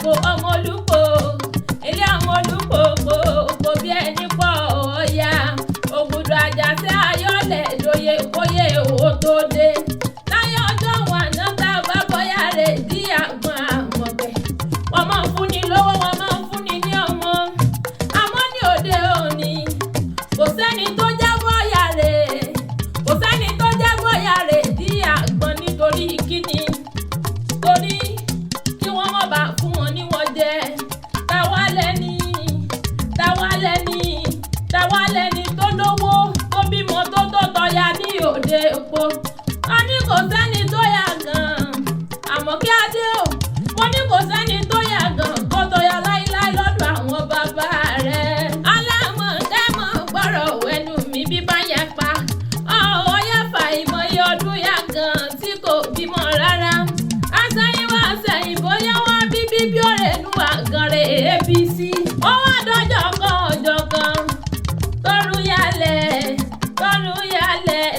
òpó ọmọ olupo ilé ọmọ olupo òpó bí ẹni pọ̀ ọ̀ya ògùdù àjàṣe ayọ́lẹ̀ lóye kóyè owó tó dé láyé ọjọ́ wọn náà tá a bá bọ́yá rẹ̀ dí àgbọn àmọ̀kẹ́ wọ́n máa ń fúnni lówó wọ́n máa ń fúnni ní ọmọ àmọ́ ní òde òní kò sẹ́ni tó jẹ́ bọ́yá rẹ̀ kò sẹ́ni tó jẹ́ bọ́yá rẹ̀ dí àgbọn nítorí kíni torí kí wọ́n má bàa fún wọn ní wọ́n jẹ táwa lẹ́ni tó lówó tó bímọ tó tọ́ya ní òde epo a ní kò sẹ́ni tó yà gan Amokeade o mo ní kò sẹ́ni tó yà gan kó tọ́ya láíláí lọ́dọ̀ àwọn bàbá rẹ̀ alámọ̀kẹ́mọ̀ gbọ́rọ̀ wẹnu mi bí bá yẹn pa ọ̀ọ́ yẹ fà ìmọ̀ye ọdún yà gan tí kò bímọ rárá àsẹ̀yìnwá àsẹ̀yìn bóyá wọ́n bíbí bí ọ̀rẹ́ nu àgànrè abc ó wá dọ́jọ́ kan ọjọ́ kan tọrùn yálẹ̀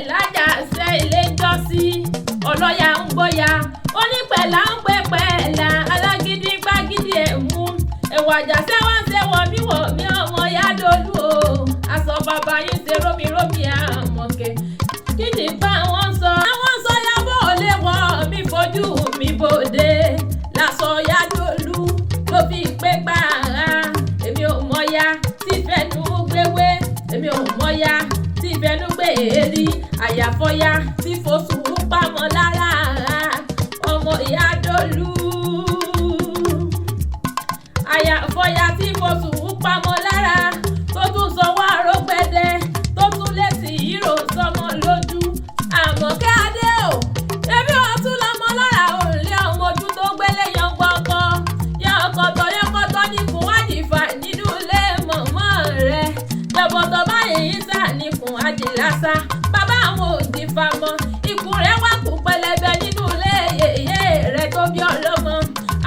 lájàṣẹ́ ilé jọ́sí ọlọ́yà ń gbóyà onípẹ̀lá ń pẹ́ pẹ̀lá alágídí gbágídí ẹ̀ mú ẹ̀wọ̀ àjàṣẹ́ wá ṣe wọ̀mí ọmọ yádolú o aṣọ bàbá yín ṣe rómìrómì Àmọ̀kẹ́ kí ni bá wọn sọ àwọn sọ yàbọ̀ ò lè wọ̀ mí fojú mi bòde lásọ yádolú ló fi pé gbàrà èmi ò mọ̀ya tí fẹ́nu gbéwé èmi ò mọ̀ya tí fẹ́nu gbé èrí àyàfọ́yá tí fosù pamọ́ lára ọmọ Yádolú àyàfọ́yá tí fosù pamọ́ lára tó tún sọ wá rógbẹ́dẹ́ tó tún lè sí hírò sọmọ lójú Amokeade o ẹbí wọn tún lọmọ lára òrùlé ọmọ ojú tó gbélé yan gbọ̀ngàn yọkọtọ nìkún wájìfà nínú ilé mọ̀mọ́ rẹ̀ jọ̀bọ̀tọ̀ báyìí sá nìkún àjìlásá bàbá àwọn òdì famọ́ ikùn rẹ̀ wà kú pẹlẹbẹ nínú ilé yèyé rẹ̀ tó bí ọlọ́mọ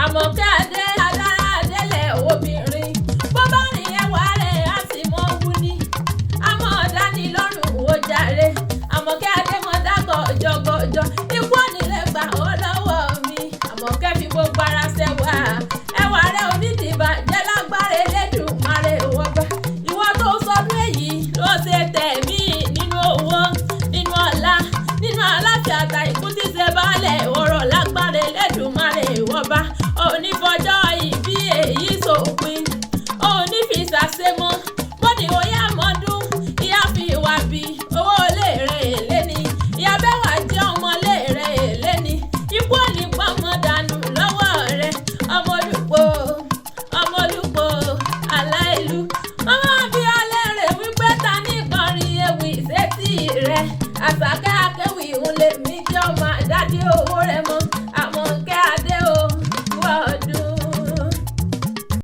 Amokeade alára délẹ̀ obìnrin bó bá rìn ẹwà rẹ̀ á sì mọ́ wú ní àmọ́ dánilọ́rùn ó jàre Amokeade mọ́ dákọ̀ jọgọjọ ikú onílé gbà ó lọ́wọ́ mi Amokeade